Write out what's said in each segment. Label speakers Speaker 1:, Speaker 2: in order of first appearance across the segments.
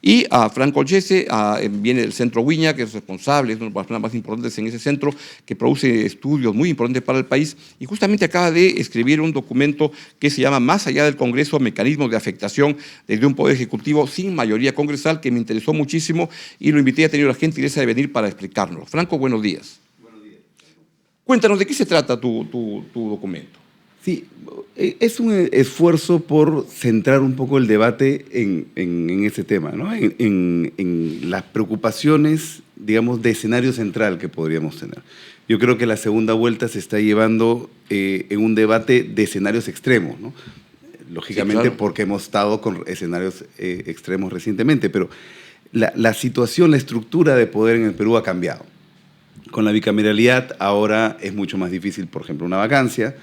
Speaker 1: Y a Franco Olchese viene del Centro Viña, que es responsable, es una de las personas más importantes en ese centro, que produce estudios muy importantes para el país, y justamente acaba de escribir un documento que se llama Más allá del Congreso, mecanismos de afectación desde un poder ejecutivo sin mayoría congresal, que me interesó muchísimo y lo invité, a tener la gentileza de venir para explicárnoslo. Franco, buenos días. Buenos días. Cuéntanos, ¿de qué se trata tu documento?
Speaker 2: Sí, es un esfuerzo por centrar un poco el debate en ese tema, ¿no? En las preocupaciones, digamos, de escenario central que podríamos tener. Yo creo que la segunda vuelta se está llevando en un debate de escenarios extremos, ¿no? Lógicamente, sí, claro, porque hemos estado con escenarios extremos recientemente, pero la situación, la estructura de poder en el Perú ha cambiado. Con la bicameralidad ahora es mucho más difícil, por ejemplo, una vacancia.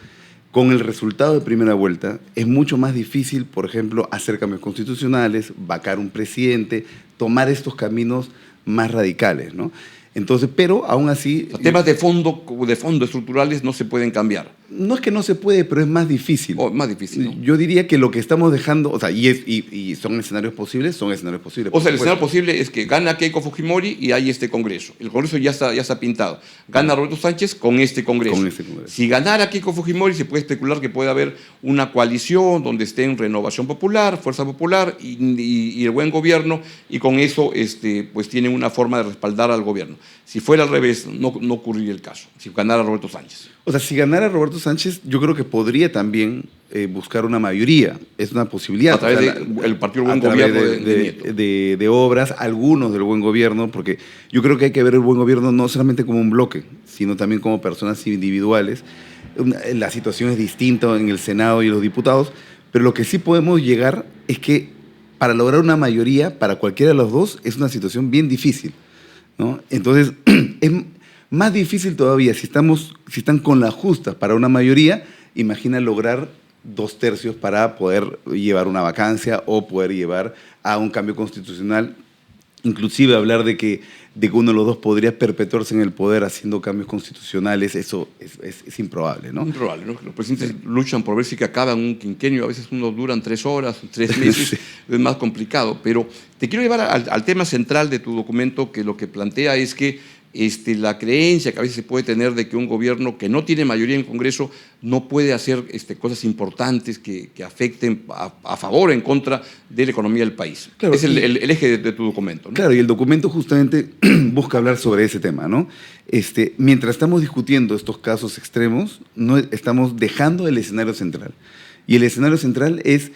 Speaker 2: Con el resultado de primera vuelta es mucho más difícil, por ejemplo, hacer cambios constitucionales, vacar un presidente, tomar estos caminos más radicales, ¿no? Entonces, pero aún así...
Speaker 1: O sea, temas de fondo estructurales no se pueden cambiar.
Speaker 2: No es que no se puede, pero es más difícil.
Speaker 1: Más difícil, ¿no?
Speaker 2: Yo diría que lo que estamos dejando, o sea, y son escenarios posibles, son escenarios posibles.
Speaker 1: O sea, el escenario posible es que gana Keiko Fujimori y hay este Congreso. El Congreso ya está pintado. Gana Roberto Sánchez con este Congreso. Si ganara Keiko Fujimori, se puede especular que puede haber una coalición donde estén Renovación Popular, Fuerza Popular y el Buen Gobierno, y con eso pues tienen una forma de respaldar al gobierno. Si fuera al revés, no ocurriría el caso, si ganara Roberto Sánchez.
Speaker 2: O sea, si ganara Roberto Sánchez, yo creo que podría también buscar una mayoría. Es una posibilidad.
Speaker 1: A través del Partido Buen Gobierno
Speaker 2: de obras, algunos del Buen Gobierno, porque yo creo que hay que ver el Buen Gobierno no solamente como un bloque, sino también como personas individuales. La situación es distinta en el Senado y los diputados, pero lo que sí podemos llegar es que para lograr una mayoría para cualquiera de los dos es una situación bien difícil, ¿no? Entonces, es más difícil todavía si están con las justas para una mayoría. Imagina lograr 2/3 para poder llevar una vacancia o poder llevar a un cambio constitucional. Inclusive hablar de que uno de los dos podría perpetuarse en el poder haciendo cambios constitucionales, eso es improbable, ¿no?
Speaker 1: Improbable, ¿no? Los presidentes luchan por ver si que acaban un quinquenio, a veces unos duran 3 horas, 3 meses, sí, es más complicado. Pero te quiero llevar al tema central de tu documento, que lo que plantea es que la creencia que a veces se puede tener de que un gobierno que no tiene mayoría en el Congreso no puede hacer cosas importantes que afecten a favor o en contra de la economía del país. Claro, es el eje de tu documento, ¿no?
Speaker 2: Claro, y el documento justamente busca hablar sobre ese tema, ¿no? Mientras estamos discutiendo estos casos extremos, no estamos dejando el escenario central. Y el escenario central es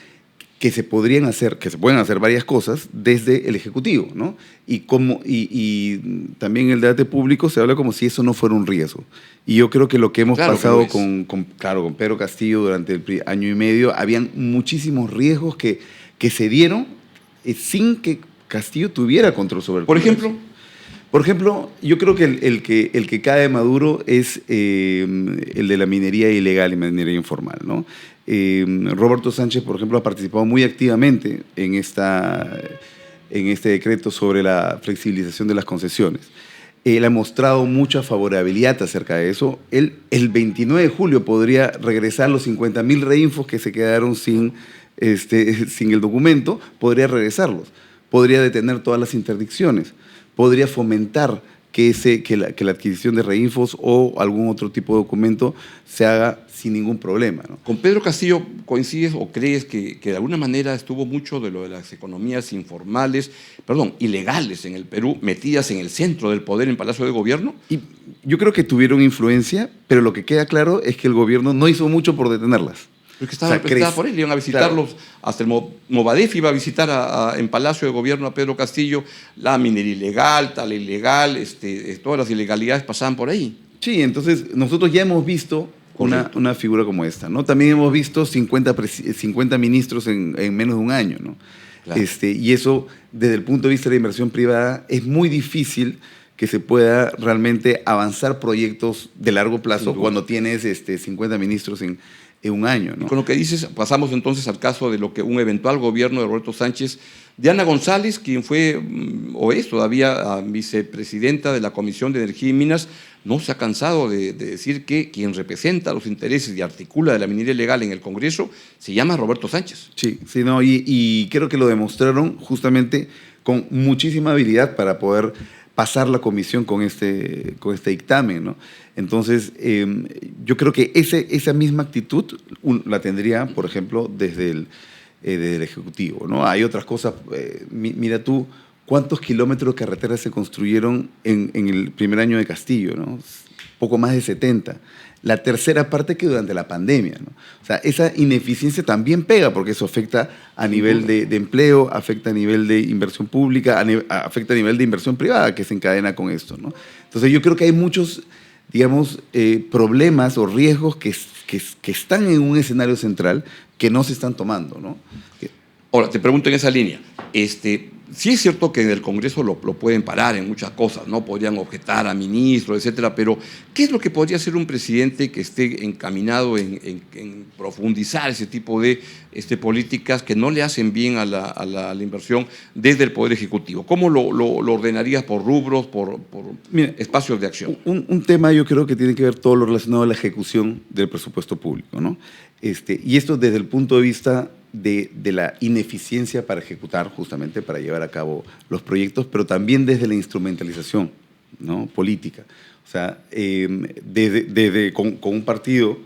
Speaker 2: que se pueden hacer varias cosas desde el Ejecutivo, ¿no? Y también en el debate público se habla como si eso no fuera un riesgo. Y yo creo que lo que hemos pasado con Pedro Castillo durante el año y medio, habían muchísimos riesgos que se dieron sin que Castillo tuviera control sobre el Congreso. Por ejemplo, yo creo que el que cae de Maduro es el de la minería ilegal y minería informal, ¿no? Roberto Sánchez, por ejemplo, ha participado muy activamente en este decreto sobre la flexibilización de las concesiones. Él ha mostrado mucha favorabilidad acerca de eso. Él, el 29 de julio podría regresar los 50.000 reinfos que se quedaron sin el documento, podría regresarlos. Podría detener todas las interdicciones. Podría fomentar que la adquisición de reinfos o algún otro tipo de documento se haga sin ningún problema, ¿no?
Speaker 1: ¿Con Pedro Castillo coincides o crees que de alguna manera estuvo mucho de lo de las economías ilegales en el Perú, metidas en el centro del poder en Palacio de Gobierno?
Speaker 2: Y yo creo que tuvieron influencia, pero lo que queda claro es que el gobierno no hizo mucho por detenerlas.
Speaker 1: Porque estaba representada por él, iban a visitarlos, claro. Hasta el Movadef iba a visitar en Palacio de Gobierno a Pedro Castillo, la minería ilegal, tal ilegal, todas las ilegalidades pasaban por ahí.
Speaker 2: Sí, entonces nosotros ya hemos visto una figura como esta, ¿no? También hemos visto 50 ministros en menos de un año, ¿no? Claro. Y eso, desde el punto de vista de la inversión privada, es muy difícil que se pueda realmente avanzar proyectos de largo plazo cuando tienes 50 ministros en un año, ¿no?
Speaker 1: Y con lo que dices, pasamos entonces al caso de lo que un eventual gobierno de Roberto Sánchez, Diana González, quien fue o es todavía vicepresidenta de la Comisión de Energía y Minas, no se ha cansado de decir que quien representa los intereses y articula de la minería ilegal en el Congreso se llama Roberto Sánchez.
Speaker 2: Sí, sí, no, y creo que lo demostraron justamente con muchísima habilidad para poder pasar la comisión con este dictamen, ¿no? Entonces, yo creo que esa misma actitud la tendría, por ejemplo, desde el Ejecutivo, ¿no? Hay otras cosas, mira tú, ¿cuántos kilómetros de carreteras se construyeron en el primer año de Castillo, ¿no? Poco más de 70. La tercera parte que durante la pandemia, ¿no? O sea, esa ineficiencia también pega porque eso afecta a nivel de empleo, afecta a nivel de inversión pública, afecta a nivel de inversión privada que se encadena con esto, ¿no? Entonces yo creo que hay muchos, digamos, problemas o riesgos que están en un escenario central que no se están tomando, ¿no?
Speaker 1: Ahora, te pregunto en esa línea, sí es cierto que en el Congreso lo pueden parar en muchas cosas, ¿no? Podrían objetar a ministros, etcétera, pero ¿qué es lo que podría hacer un presidente que esté encaminado en profundizar ese tipo de políticas que no le hacen bien a la inversión desde el Poder Ejecutivo? ¿Cómo lo ordenarías por rubros, por
Speaker 2: Mira,
Speaker 1: espacios de acción?
Speaker 2: Un tema yo creo que tiene que ver todo lo relacionado a la ejecución del presupuesto público, ¿no? Y esto desde el punto de vista de la ineficiencia para ejecutar, justamente para llevar a cabo los proyectos, pero también desde la instrumentalización, ¿no? Política. O sea, con un partido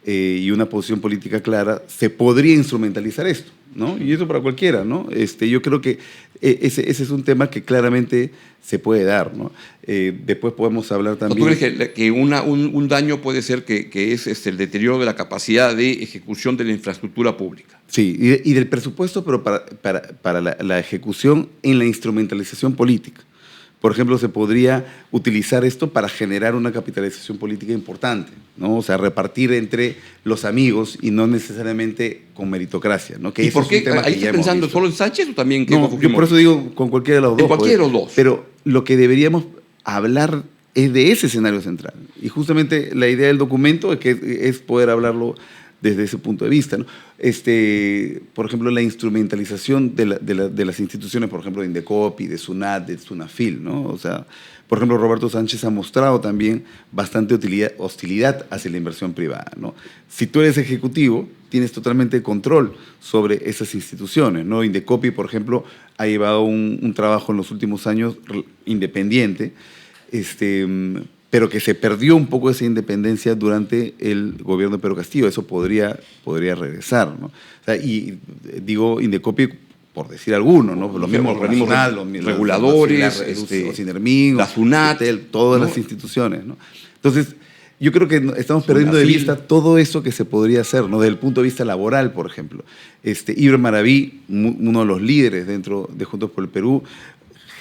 Speaker 2: y una posición política clara, se podría instrumentalizar esto, ¿no? Y eso para cualquiera, ¿no? Yo creo que ese es un tema que claramente se puede dar, ¿no? Después podemos hablar también...
Speaker 1: ¿Tú crees que un daño puede ser que es el deterioro de la capacidad de ejecución de la infraestructura pública?
Speaker 2: Sí, y del presupuesto, pero para la ejecución en la instrumentalización política. Por ejemplo, se podría utilizar esto para generar una capitalización política importante, ¿no? O sea, repartir entre los amigos y no necesariamente con meritocracia, ¿no? Que
Speaker 1: ¿Y por qué? ¿Ahí estás pensando solo en Sánchez o también que
Speaker 2: no, yo por eso digo con cualquiera de los dos.
Speaker 1: En cualquiera de los dos.
Speaker 2: Pero lo que deberíamos hablar es de ese escenario central. Y justamente la idea del documento es poder hablarlo desde ese punto de vista, ¿no? Por ejemplo, la instrumentalización de las instituciones, por ejemplo, de Indecopi, de SUNAT, de SUNAFIL, ¿no? O sea, por ejemplo, Roberto Sánchez ha mostrado también bastante hostilidad hacia la inversión privada, ¿no? Si tú eres ejecutivo, tienes totalmente control sobre esas instituciones, ¿no? Indecopi, por ejemplo, ha llevado un trabajo en los últimos años independiente, pero que se perdió un poco esa independencia durante el gobierno de Pedro Castillo. Eso podría regresar, ¿no? O sea, y digo Indecopi por decir alguno, ¿no? Los mismos organismos
Speaker 1: reguladores,
Speaker 2: Ocinermin,
Speaker 1: la SUNAT,
Speaker 2: todas las instituciones, ¿no? Entonces, yo creo que estamos perdiendo de vista todo eso que se podría hacer, ¿no? Desde el punto de vista laboral, por ejemplo. Ibram Maraví, uno de los líderes dentro de Juntos por el Perú,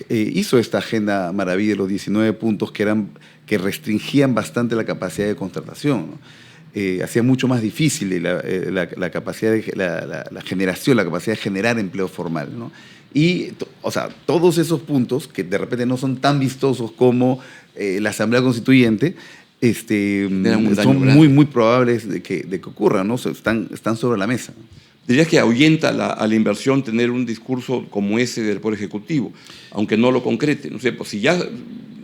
Speaker 2: hizo esta agenda Maraví de los 19 puntos que restringían bastante la capacidad de contratación, ¿no? Hacía mucho más difícil la capacidad de la generación, la capacidad de generar empleo formal, ¿no? Y, o sea, todos esos puntos que de repente no son tan vistosos como la Asamblea Constituyente, son muy probables de que ocurran, ¿no? Están sobre la mesa.
Speaker 1: ¿Dirías que ahuyenta a la inversión tener un discurso como ese del Poder Ejecutivo, aunque no lo concrete? No sé, pues si ya,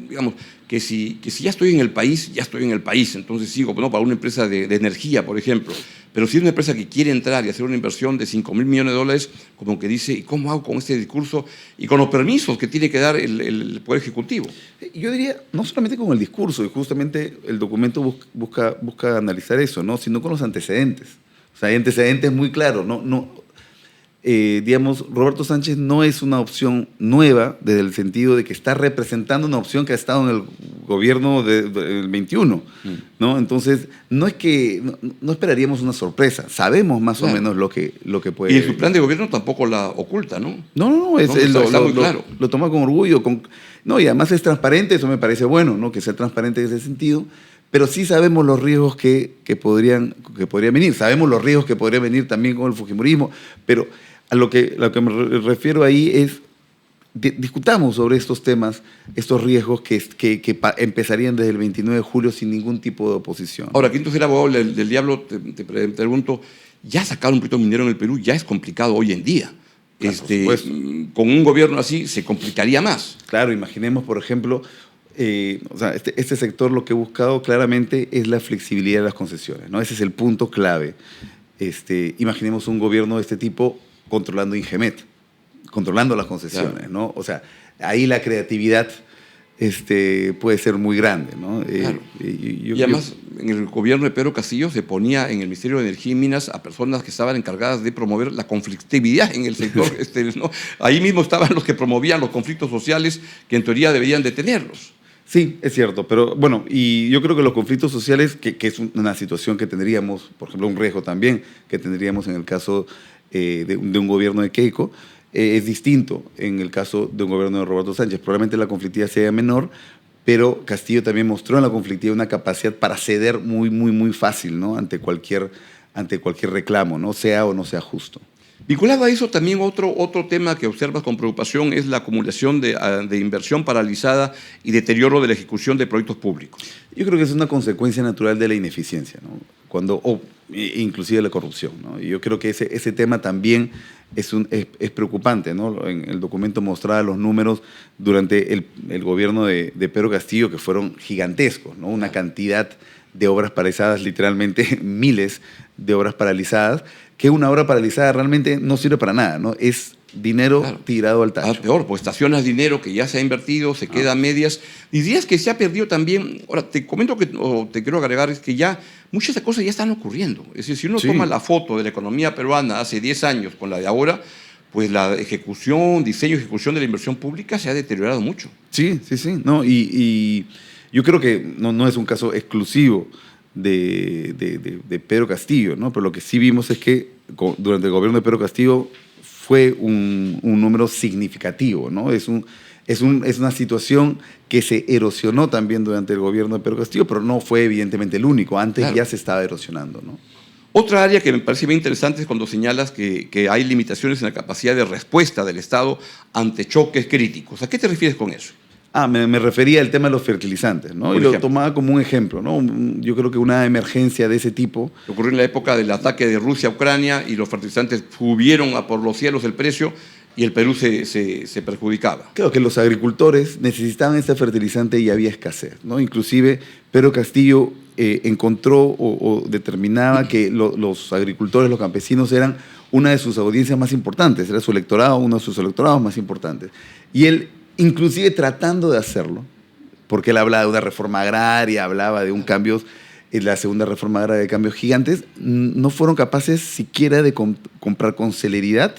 Speaker 1: digamos, que si ya estoy en el país, ya estoy en el país, entonces sigo, ¿no? Para una empresa de energía, por ejemplo. Pero si es una empresa que quiere entrar y hacer una inversión de $5.000 millones, como que dice, ¿y cómo hago con este discurso y con los permisos que tiene que dar el Poder Ejecutivo?
Speaker 2: Yo diría, no solamente con el discurso, y justamente el documento busca analizar eso, ¿no? Sino con los antecedentes. O sea, hay antecedentes muy claros. Digamos, Roberto Sánchez no es una opción nueva desde el sentido de que está representando una opción que ha estado en el gobierno del 21, ¿no? Entonces, no esperaríamos una sorpresa. Sabemos más o menos lo que puede...
Speaker 1: Y en su plan de gobierno tampoco la oculta, ¿no?
Speaker 2: No,
Speaker 1: está muy claro.
Speaker 2: Lo toma con orgullo. No, y además es transparente, eso me parece bueno, ¿no? Que sea transparente en ese sentido. Pero sí sabemos los riesgos que podrían venir. Sabemos los riesgos que podrían venir también con el fujimorismo, pero a lo que me refiero ahí es, discutamos sobre estos temas, estos riesgos que empezarían desde el 29 de julio sin ningún tipo de oposición.
Speaker 1: Ahora, quinto ser abogado del diablo, te pregunto, ya sacar un proyecto minero en el Perú ya es complicado hoy en día. Con un gobierno así se complicaría más.
Speaker 2: Claro, imaginemos, por ejemplo... o sea, este sector lo que ha buscado claramente es la flexibilidad de las concesiones, ¿no? Ese es el punto clave. Imaginemos un gobierno de este tipo controlando Ingemet, controlando las concesiones,
Speaker 1: Claro.
Speaker 2: ¿no? O sea, ahí la creatividad puede ser muy grande, ¿no?
Speaker 1: Claro. Y además, en el gobierno de Pedro Castillo se ponía en el Ministerio de Energía y Minas a personas que estaban encargadas de promover la conflictividad en el sector. ¿No? Ahí mismo estaban los que promovían los conflictos sociales que en teoría deberían detenerlos.
Speaker 2: Sí, es cierto, pero bueno, y yo creo que los conflictos sociales, que es una situación que tendríamos, por ejemplo, un riesgo también que tendríamos en el caso de un gobierno de Keiko, es distinto en el caso de un gobierno de Roberto Sánchez. Probablemente la conflictividad sea menor, pero Castillo también mostró en la conflictividad una capacidad para ceder muy fácil, ¿no? ante cualquier reclamo, ¿no? Sea o no sea justo.
Speaker 1: Vinculado a eso, también otro tema que observas con preocupación es la acumulación de inversión paralizada y deterioro de la ejecución de proyectos públicos.
Speaker 2: Yo creo que es una consecuencia natural de la ineficiencia, ¿no? Inclusive la corrupción, ¿no? Y yo creo que ese tema también es preocupante, ¿no? En el documento mostraba los números durante el gobierno de Pedro Castillo, que fueron gigantescos, ¿no? Una cantidad de obras paralizadas, literalmente miles de obras paralizadas, que una obra paralizada realmente no sirve para nada, ¿no? Es dinero tirado al tacho.
Speaker 1: Peor, pues estacionas dinero que ya se ha invertido, se queda a medias. Dirías que se ha perdido también. Ahora, te comento o te quiero agregar, es que ya muchas cosas ya están ocurriendo. Es decir, si uno toma la foto de la economía peruana hace 10 años con la de ahora, pues la diseño y ejecución de la inversión pública se ha deteriorado mucho.
Speaker 2: Sí. No, y yo creo que no es un caso exclusivo de Pedro Castillo, ¿no? Pero lo que sí vimos es que durante el gobierno de Pedro Castillo fue un número significativo, ¿no? Es una situación que se erosionó también durante el gobierno de Pedro Castillo, pero no fue evidentemente el único. Antes ya se estaba erosionando, ¿no?
Speaker 1: Otra área que me parece bien interesante es cuando señalas que hay limitaciones en la capacidad de respuesta del Estado ante choques críticos. ¿A qué te refieres con eso?
Speaker 2: Me refería al tema de los fertilizantes, ¿no? Y lo tomaba como un ejemplo, ¿no? Yo creo que una emergencia de ese tipo...
Speaker 1: Ocurrió en la época del ataque de Rusia a Ucrania y los fertilizantes subieron por los cielos el precio y el Perú se perjudicaba.
Speaker 2: Creo que los agricultores necesitaban este fertilizante y había escasez, ¿no? Inclusive Pedro Castillo encontró o determinaba que los agricultores, los campesinos eran una de sus audiencias más importantes, era su electorado, uno de sus electorados más importantes. Y él, inclusive tratando de hacerlo, porque él hablaba de una reforma agraria, hablaba de un cambio, la segunda reforma agraria de cambios gigantes, no fueron capaces siquiera de comprar con celeridad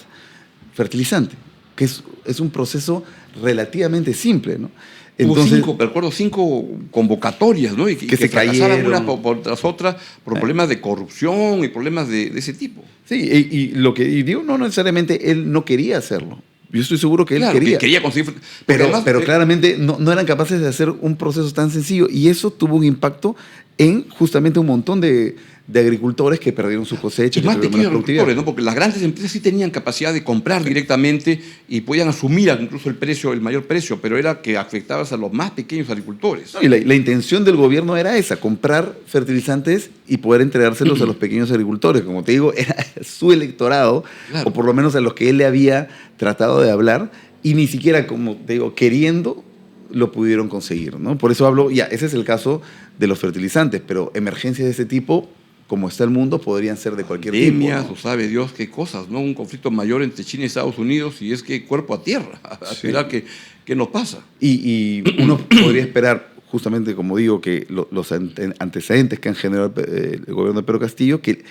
Speaker 2: fertilizante, que es un proceso relativamente simple, ¿no?
Speaker 1: Entonces, recuerdo 5 convocatorias, ¿no? Y que
Speaker 2: se
Speaker 1: fracasaron
Speaker 2: cayeron
Speaker 1: una por tras otra por problemas de corrupción y problemas de ese tipo.
Speaker 2: Sí, y lo que digo, no necesariamente él no quería hacerlo. Yo estoy seguro que él quería.
Speaker 1: Que quería conseguir.
Speaker 2: Pero claramente no eran capaces de hacer un proceso tan sencillo y eso tuvo un impacto en justamente un montón de agricultores que perdieron su cosecha.
Speaker 1: Y más pequeños agricultores, ¿no? Porque las grandes empresas sí tenían capacidad de comprar directamente y podían asumir incluso el mayor precio, pero era que afectabas a los más pequeños agricultores.
Speaker 2: No, y la intención del gobierno era esa, comprar fertilizantes y poder entregárselos a los pequeños agricultores. Como te digo, era su electorado, o por lo menos a los que él le había tratado de hablar, y ni siquiera, como te digo, queriendo, lo pudieron conseguir, ¿no? Por eso hablo, ese es el caso de los fertilizantes, pero emergencias de ese tipo, como está el mundo, podrían ser de cualquier
Speaker 1: Pandemias,
Speaker 2: tipo, ¿no?
Speaker 1: O sabe Dios qué cosas, ¿no? Un conflicto mayor entre China y Estados Unidos y es que cuerpo a tierra, a esperar qué nos pasa.
Speaker 2: Y uno podría esperar, justamente como digo, que los antecedentes que han generado el gobierno de Pedro Castillo, que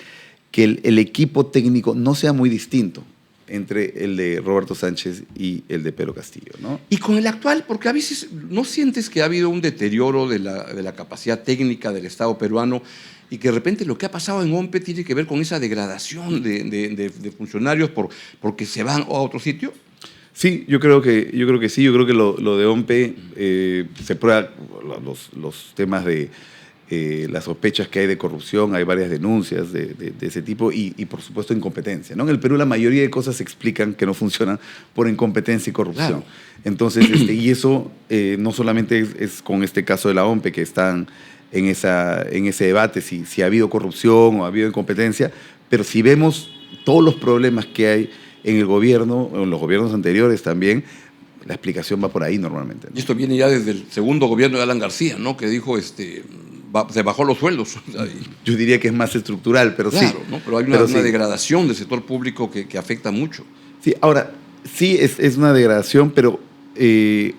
Speaker 2: el equipo técnico no sea muy distinto entre el de Roberto Sánchez y el de Pedro Castillo, ¿no?
Speaker 1: Y con el actual, porque a veces no sientes que ha habido un deterioro de la capacidad técnica del Estado peruano y que de repente lo que ha pasado en OMPE tiene que ver con esa degradación de funcionarios porque se van a otro sitio.
Speaker 2: Sí, yo creo que sí. Yo creo que lo de OMPE se prueba los temas de las sospechas que hay de corrupción, hay varias denuncias de ese tipo y por supuesto incompetencia, ¿no? En el Perú la mayoría de cosas se explican que no funcionan por incompetencia y corrupción.
Speaker 1: Claro.
Speaker 2: Entonces, y eso no solamente es con este caso de la OMPE que están en ese debate si ha habido corrupción o ha habido incompetencia, pero si vemos todos los problemas que hay en el gobierno, en los gobiernos anteriores también, la explicación va por ahí normalmente, ¿no?
Speaker 1: Y esto viene ya desde el segundo gobierno de Alan García, ¿no? Que dijo, se bajó los sueldos.
Speaker 2: Yo diría que es más estructural, pero
Speaker 1: claro,
Speaker 2: sí.
Speaker 1: ¿no? Pero hay una degradación del sector público que afecta mucho.
Speaker 2: Sí, ahora, Sí, es una degradación, pero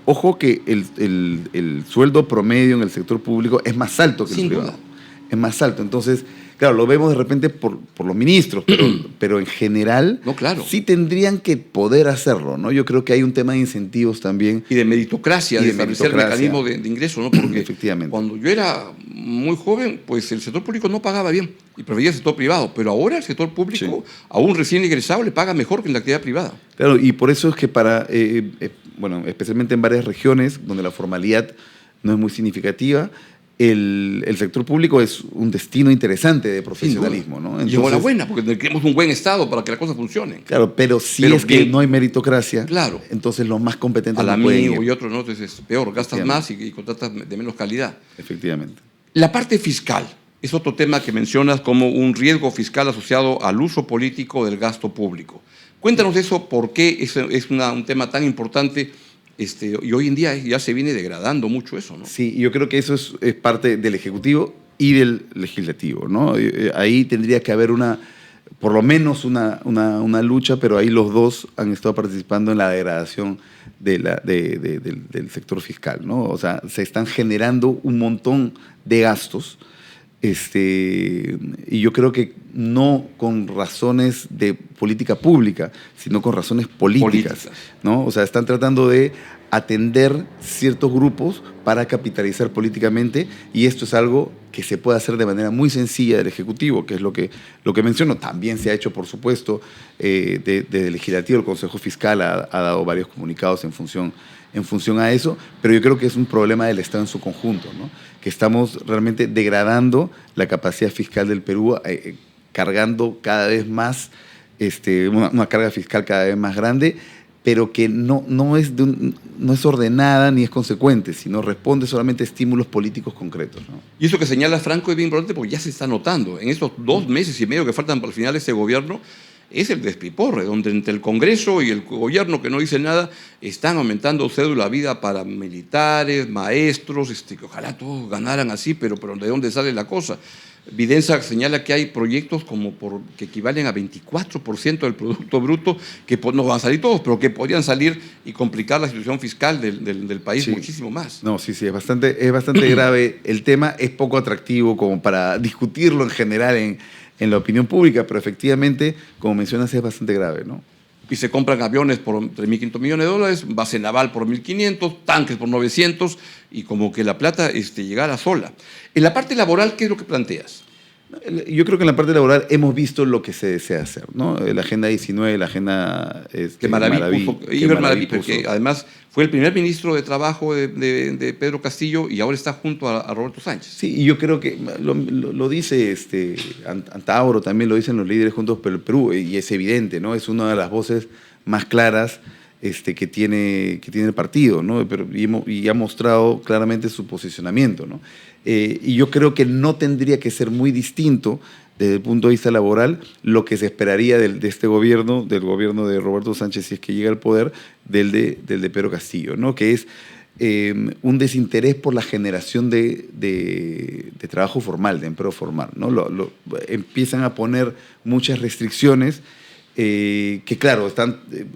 Speaker 2: ojo que el sueldo promedio en el sector público es más alto que el
Speaker 1: Sin
Speaker 2: privado.
Speaker 1: duda.
Speaker 2: Es más alto. Entonces, claro, lo vemos de repente por los ministros, pero en general
Speaker 1: No, claro.
Speaker 2: sí tendrían que poder hacerlo, ¿no? Yo creo que hay un tema de incentivos también.
Speaker 1: Y de meritocracia,
Speaker 2: Y
Speaker 1: de
Speaker 2: de
Speaker 1: establecer
Speaker 2: meritocracia.
Speaker 1: mecanismos de ingreso, ¿no? Porque
Speaker 2: Efectivamente.
Speaker 1: cuando yo era muy joven, pues el sector público no pagaba bien y prefería el sector privado, pero ahora el sector público, a un recién egresado, le paga mejor que en la actividad privada.
Speaker 2: Claro, y por eso es que bueno, especialmente en varias regiones donde la formalidad no es muy significativa, el sector público es un destino interesante de profesionalismo, ¿no?
Speaker 1: Y enhorabuena, porque queremos un buen Estado para que las cosas funcionen.
Speaker 2: Claro, pero si
Speaker 1: Pero
Speaker 2: es que
Speaker 1: bien,
Speaker 2: no hay meritocracia,
Speaker 1: claro,
Speaker 2: entonces los más competentes
Speaker 1: al
Speaker 2: no pueden
Speaker 1: amigo
Speaker 2: ir.
Speaker 1: y otros, ¿no? Entonces es peor, gastas más y contratas de menos calidad.
Speaker 2: Efectivamente.
Speaker 1: La parte fiscal es otro tema que mencionas como un riesgo fiscal asociado al uso político del gasto público. Cuéntanos eso, por qué es un tema tan importante y hoy en día ya se viene degradando mucho eso, ¿no?
Speaker 2: Sí, yo creo que eso es parte del Ejecutivo y del Legislativo, ¿no? Ahí tendría que haber por lo menos una lucha, pero ahí los dos han estado participando en la degradación del sector fiscal, ¿no? O sea, se están generando un montón de gastos, y yo creo que no con razones de política pública, sino con razones políticas, ¿no? O sea, están tratando de atender ciertos grupos para capitalizar políticamente, y esto es algo que se puede hacer de manera muy sencilla del Ejecutivo, que es lo que menciono. También se ha hecho, por supuesto, desde el Legislativo. El Consejo Fiscal ha dado varios comunicados en función a eso, pero yo creo que es un problema del Estado en su conjunto, ¿no? Que estamos realmente degradando la capacidad fiscal del Perú, cargando cada vez más, una carga fiscal cada vez más grande, pero que no es ordenada ni es consecuente, sino responde solamente a estímulos políticos concretos, ¿no?
Speaker 1: Y eso que señala Franco es bien importante porque ya se está notando. En estos 2 meses y medio que faltan para el final de este gobierno, es el despiporre, donde entre el Congreso y el gobierno que no dice nada, están aumentando cédula vida para militares, maestros, que ojalá todos ganaran así, pero ¿de dónde sale la cosa? Videnza señala que hay proyectos que equivalen a 24% del Producto Bruto, que no van a salir todos, pero que podrían salir y complicar la situación fiscal del país muchísimo más.
Speaker 2: No, sí, es bastante grave. El tema es poco atractivo como para discutirlo en general en la opinión pública, pero efectivamente, como mencionas, es bastante grave, ¿no?
Speaker 1: Y se compran aviones por $3.500 millones, base naval por 1.500, tanques por 900, y como que la plata llegara sola. En la parte laboral, ¿qué es lo que planteas?
Speaker 2: Yo creo que en la parte laboral hemos visto lo que se desea hacer, ¿no? La Agenda 19, la Agenda
Speaker 1: Maraví, porque además fue el primer ministro de Trabajo de Pedro Castillo y ahora está junto a Roberto Sánchez.
Speaker 2: Sí, y yo creo que lo dice Antauro, también lo dicen los líderes juntos por el Perú, y es evidente, ¿no? Es una de las voces más claras que tiene el partido, ¿no? Y ha mostrado claramente su posicionamiento, ¿no? Y yo creo que no tendría que ser muy distinto desde el punto de vista laboral lo que se esperaría de este gobierno, del gobierno de Roberto Sánchez, si es que llega al poder, del de Pedro Castillo, ¿no? Que es un desinterés por la generación de trabajo formal, de empleo formal, ¿no? Empiezan a poner muchas restricciones que, claro,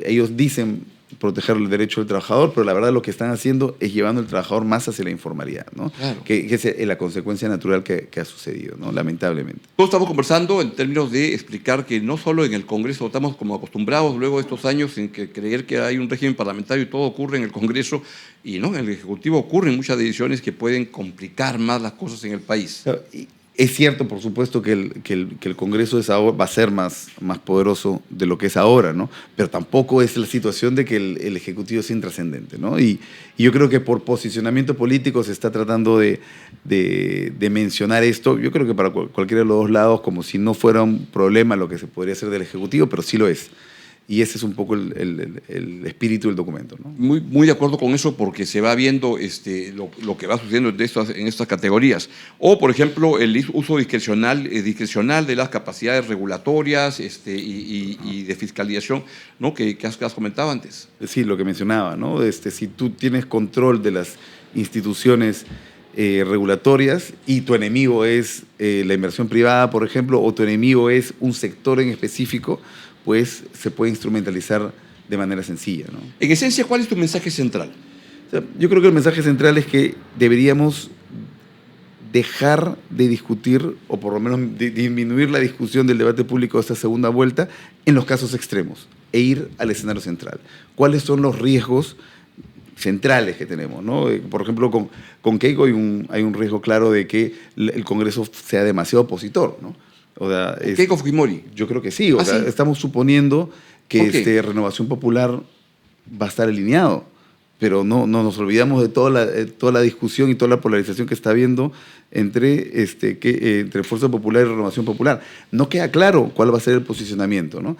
Speaker 2: ellos dicen proteger el derecho del trabajador, pero la verdad lo que están haciendo es llevando al trabajador más hacia la informalidad, ¿no?
Speaker 1: Claro.
Speaker 2: Que es la consecuencia natural que ha sucedido, ¿no? Lamentablemente.
Speaker 1: Todos estamos conversando en términos de explicar que no solo en el Congreso estamos como acostumbrados luego de estos años en que creer que hay un régimen parlamentario y todo ocurre en el Congreso, y no, en el Ejecutivo ocurren muchas decisiones que pueden complicar más las cosas en el país.
Speaker 2: Es cierto, por supuesto, que el Congreso va a ser más poderoso de lo que es ahora, ¿no? Pero tampoco es la situación de que el Ejecutivo es intrascendente, ¿no? Y yo creo que por posicionamiento político se está tratando de mencionar esto. Yo creo que para cualquiera de los dos lados, como si no fuera un problema lo que se podría hacer del Ejecutivo, pero sí lo es. Y ese es un poco el espíritu del documento, ¿no?
Speaker 1: Muy de acuerdo con eso, porque se va viendo lo que va sucediendo en estas categorías. O, por ejemplo, el uso discrecional de las capacidades regulatorias y de fiscalización, ¿no? que has comentado antes.
Speaker 2: Sí, lo que mencionaba, ¿no? Si tú tienes control de las instituciones regulatorias y tu enemigo es la inversión privada, por ejemplo, o tu enemigo es un sector en específico, pues se puede instrumentalizar de manera sencilla, ¿no?
Speaker 1: En esencia, ¿cuál es tu mensaje central?
Speaker 2: O sea, yo creo que el mensaje central es que deberíamos dejar de discutir, o por lo menos disminuir la discusión del debate público de esta segunda vuelta en los casos extremos e ir al escenario central. ¿Cuáles son los riesgos centrales que tenemos, ¿no? Por ejemplo, con Keiko hay un riesgo claro de que el Congreso sea demasiado opositor, ¿no? O sea,
Speaker 1: Keiko Fujimori.
Speaker 2: Yo creo que sí. O sea,
Speaker 1: ¿sí?
Speaker 2: Estamos suponiendo que Renovación Popular va a estar alineado, pero no nos olvidamos de toda la discusión y toda la polarización que está habiendo entre Fuerza Popular y Renovación Popular. No queda claro cuál va a ser el posicionamiento, ¿no?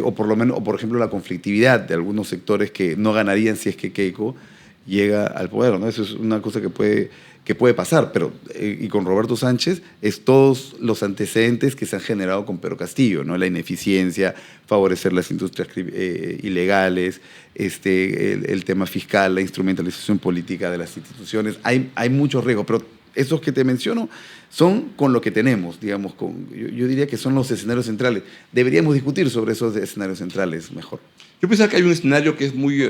Speaker 2: O por lo menos, o por ejemplo, la conflictividad de algunos sectores que no ganarían si es que Keiko llega al poder, ¿no? Eso es una cosa que puede pasar, pero y con Roberto Sánchez es todos los antecedentes que se han generado con Pedro Castillo, ¿no? La ineficiencia, favorecer las industrias ilegales, el tema fiscal, la instrumentalización política de las instituciones. Hay muchos riesgos, pero esos que te menciono son con lo que tenemos, digamos, yo diría que son los escenarios centrales. Deberíamos discutir sobre esos escenarios centrales mejor.
Speaker 1: Yo pensaba que hay un escenario que es muy,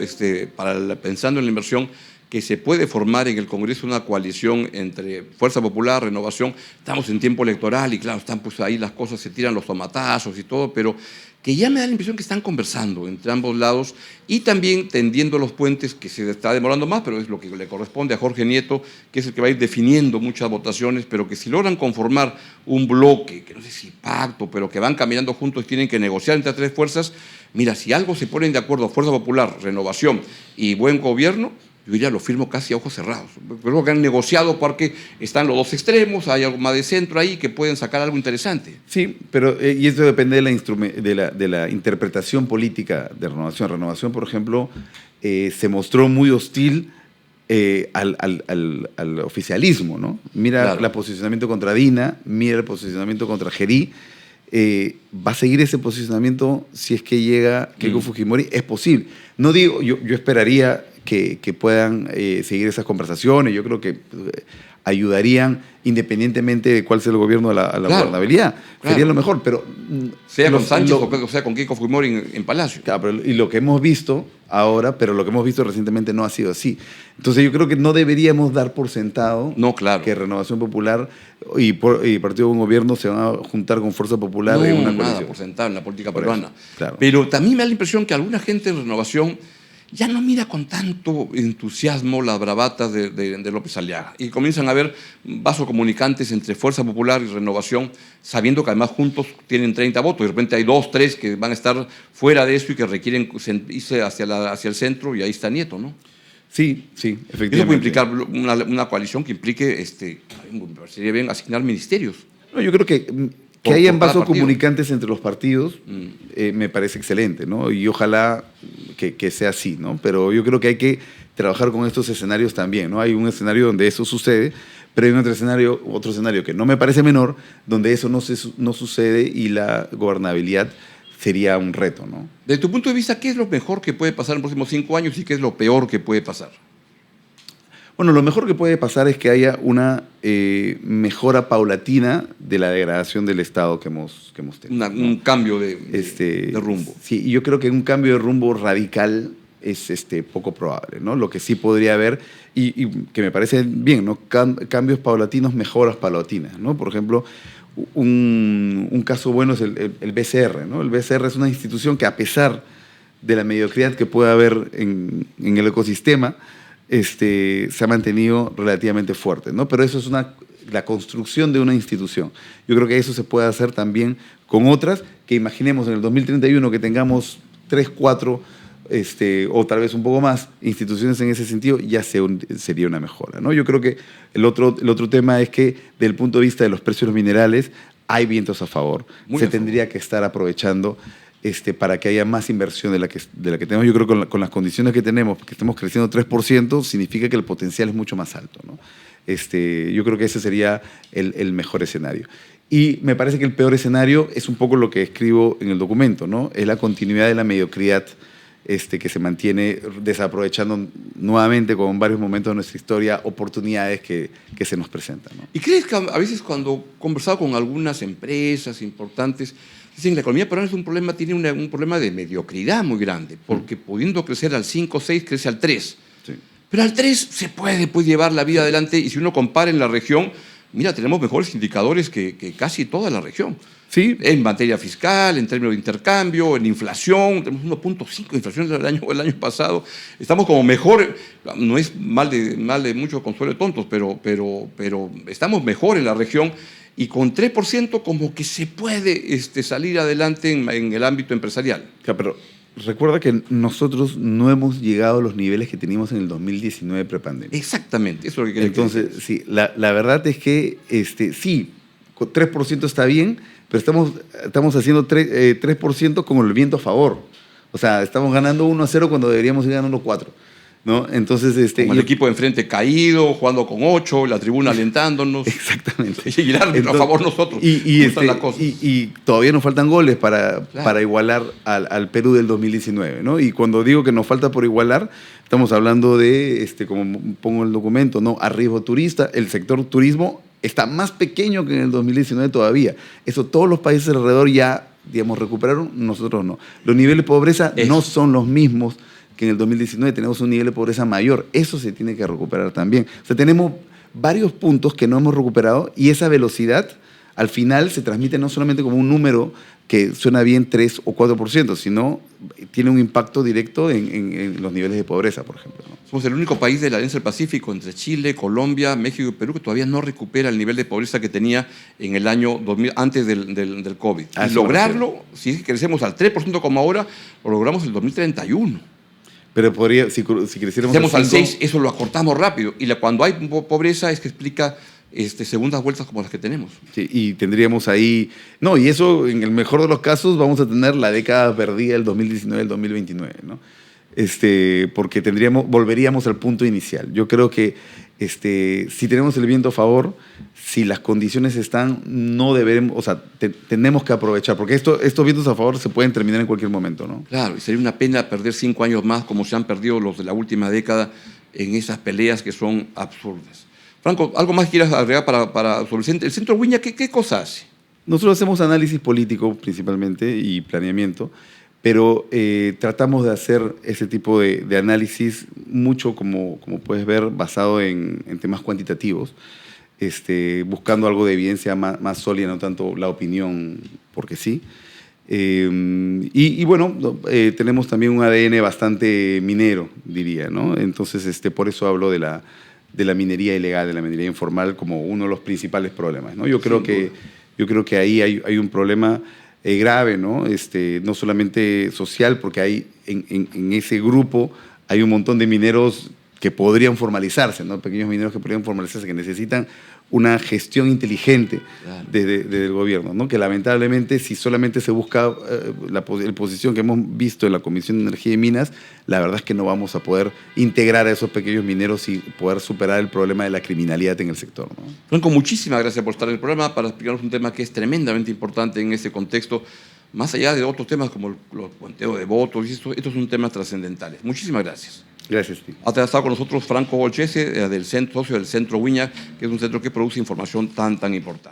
Speaker 1: pensando en la inversión, que se puede formar en el Congreso una coalición entre Fuerza Popular, Renovación. Estamos en tiempo electoral y claro, están pues ahí las cosas, se tiran los tomatazos y todo, pero que ya me da la impresión que están conversando entre ambos lados y también tendiendo los puentes, que se está demorando más, pero es lo que le corresponde a Jorge Nieto, que es el que va a ir definiendo muchas votaciones, pero que si logran conformar un bloque, que no sé si pacto, pero que van caminando juntos y tienen que negociar entre tres fuerzas, mira, si algo se ponen de acuerdo Fuerza Popular, Renovación y Buen Gobierno, yo diría lo firmo casi a ojos cerrados. Creo que han negociado porque están los dos extremos, hay algo más de centro ahí que pueden sacar algo interesante.
Speaker 2: Sí, pero y eso depende de la interpretación política de Renovación. Renovación, por ejemplo, se mostró muy hostil al oficialismo, ¿no? Mira el posicionamiento contra Dina, mira el posicionamiento contra Gerí. Va a seguir ese posicionamiento si es que llega Keiko Fujimori. Es posible. No digo, yo esperaría que puedan seguir esas conversaciones. Yo creo que ayudarían independientemente de cuál sea el gobierno a la gobernabilidad. Sería lo mejor, pero...
Speaker 1: Sea con Sánchez o sea con Keiko Fujimori en Palacio.
Speaker 2: Claro, y lo que hemos visto ahora, pero lo que hemos visto recientemente no ha sido así. Entonces yo creo que no deberíamos dar por sentado que Renovación Popular y Partido de un Gobierno se van a juntar con Fuerza Popular en una coalición.
Speaker 1: Nada por sentado en la política peruana.
Speaker 2: Claro.
Speaker 1: Pero también me da la impresión que alguna gente en Renovación ya no mira con tanto entusiasmo las bravatas de López Aliaga y comienzan a ver vasocomunicantes entre Fuerza Popular y Renovación, sabiendo que además juntos tienen 30 votos, y de repente hay 2, 3 que van a estar fuera de eso y que requieren irse hacia el centro, y ahí está Nieto, ¿no?
Speaker 2: Sí, efectivamente.
Speaker 1: Eso puede implicar una coalición que implique, me parecería bien asignar ministerios.
Speaker 2: No, yo creo que hayan vasocomunicantes entre los partidos me parece excelente, ¿no? Y ojalá que sea así, ¿no? Pero yo creo que hay que trabajar con estos escenarios también, ¿no? Hay un escenario donde eso sucede, pero hay otro escenario que no me parece menor, donde eso no sucede y la gobernabilidad sería un reto, ¿no?
Speaker 1: Desde tu punto de vista, ¿qué es lo mejor que puede pasar en los próximos 5 años y qué es lo peor que puede pasar?
Speaker 2: Bueno, lo mejor que puede pasar es que haya una mejora paulatina de la degradación del Estado que hemos tenido.
Speaker 1: Un cambio de rumbo.
Speaker 2: Sí, y yo creo que un cambio de rumbo radical es poco probable, ¿no? Lo que sí podría haber, y que me parece bien, ¿no? Cambios paulatinos, mejoras paulatinas, ¿no? Por ejemplo, un caso bueno es el BCR, ¿no? El BCR es una institución que, a pesar de la mediocridad que puede haber en el ecosistema, se ha mantenido relativamente fuerte, ¿no? Pero eso es la construcción de una institución. Yo creo que eso se puede hacer también con otras, que imaginemos en el 2031 que tengamos 3, 4, o tal vez un poco más, instituciones en ese sentido, ya sería una mejora, ¿no? Yo creo que el otro tema es que, desde el punto de vista de los precios de los minerales, hay vientos a favor. Tendría que estar aprovechando para que haya más inversión de la que tenemos. Yo creo que con las condiciones que tenemos, que estemos creciendo 3%, significa que el potencial es mucho más alto, ¿no? Yo creo que ese sería el mejor escenario. Y me parece que el peor escenario es un poco lo que escribo en el documento, ¿no? Es la continuidad de la mediocridad que se mantiene, desaprovechando nuevamente, como en varios momentos de nuestra historia, oportunidades que se nos presentan, ¿no?
Speaker 1: ¿Y crees que a veces, cuando he conversado con algunas empresas importantes, Dicen que la economía peruana es un problema, tiene un problema de mediocridad muy grande, porque pudiendo crecer al 5 o 6, crece al 3.
Speaker 2: Sí.
Speaker 1: Pero al 3 se puede pues, llevar la vida adelante, y si uno compara en la región, mira, tenemos mejores indicadores que casi toda la región.
Speaker 2: Sí.
Speaker 1: En materia fiscal, en términos de intercambio, en inflación, tenemos 1.5 de inflación el año pasado. Estamos como mejor, no es mal de mucho consuelo de tontos, pero estamos mejor en la región, y con 3% como que se puede salir adelante en el ámbito empresarial.
Speaker 2: Ja, pero recuerda que nosotros no hemos llegado a los niveles que teníamos en el 2019 prepandemia.
Speaker 1: Exactamente, eso es lo que quería
Speaker 2: Entonces,
Speaker 1: decir.
Speaker 2: sí, la verdad es que sí, con 3% está bien, pero estamos haciendo 3% con el viento a favor. O sea, estamos ganando 1-0 cuando deberíamos ir ganando 4. ¿No? Entonces,
Speaker 1: como el equipo de enfrente caído, jugando con 8, la tribuna alentándonos.
Speaker 2: Exactamente.
Speaker 1: Y el árbitro a favor nosotros.
Speaker 2: Y todavía nos faltan goles para igualar al Perú del 2019, ¿no? Y cuando digo que nos falta por igualar, estamos hablando de, como pongo en el documento, ¿no? Arribo turista, el sector turismo está más pequeño que en el 2019 todavía. Eso todos los países alrededor ya, digamos, recuperaron, nosotros no. Los niveles de pobreza no son los mismos que en el 2019, tenemos un nivel de pobreza mayor. Eso se tiene que recuperar también. O sea, tenemos varios puntos que no hemos recuperado, y esa velocidad al final se transmite no solamente como un número que suena bien 3 o 4%, sino tiene un impacto directo en los niveles de pobreza, por ejemplo, ¿no?
Speaker 1: Somos el único país de la Alianza del Pacífico, entre Chile, Colombia, México y Perú, que todavía no recupera el nivel de pobreza que tenía en el año 2000, antes del COVID. Y lograrlo, si crecemos al 3% como ahora, lo logramos en el 2031.
Speaker 2: Pero podría, si creciéramos
Speaker 1: al 6, eso lo acortamos rápido. Y cuando hay pobreza es que explica segundas vueltas como las que tenemos.
Speaker 2: Sí, y tendríamos ahí... No, y eso, en el mejor de los casos, vamos a tener la década perdida del 2019 al 2029, ¿no? Porque volveríamos al punto inicial. Yo creo que si tenemos el viento a favor, si las condiciones están, no deberemos, o sea, tenemos que aprovechar, porque estos vientos a favor se pueden terminar en cualquier momento, ¿no?
Speaker 1: Claro, y sería una pena perder 5 años más, como se han perdido los de la última década, en esas peleas que son absurdas. Franco, ¿algo más quieras agregar sobre el Centro Ubiña? ¿Qué cosa hace?
Speaker 2: Nosotros hacemos análisis político principalmente y planeamiento, pero tratamos de hacer ese tipo de análisis mucho, como puedes ver, basado en temas cuantitativos, buscando algo de evidencia más sólida, no tanto la opinión porque sí. Bueno, tenemos también un ADN bastante minero, diría, ¿no? Entonces, por eso hablo de la minería ilegal, de la minería informal, como uno de los principales problemas, ¿no? Yo creo que ahí hay un problema grave, ¿no? No solamente social, porque hay en ese grupo hay un montón de mineros que podrían formalizarse, ¿no? Pequeños mineros que podrían formalizarse, que necesitan una gestión inteligente desde el gobierno, ¿no? Que lamentablemente, si solamente se busca la posición que hemos visto en la Comisión de Energía y Minas, la verdad es que no vamos a poder integrar a esos pequeños mineros y poder superar el problema de la criminalidad en el sector, ¿no?
Speaker 1: Franco, muchísimas gracias por estar en el programa para explicarnos un tema que es tremendamente importante en este contexto, más allá de otros temas como los cuenteos de votos, y estos son temas trascendentales. Muchísimas gracias.
Speaker 2: Gracias, Steve.
Speaker 1: Ha estado con nosotros Franco Olchese, socio del Centro Ubiña, que es un centro que produce información tan importante.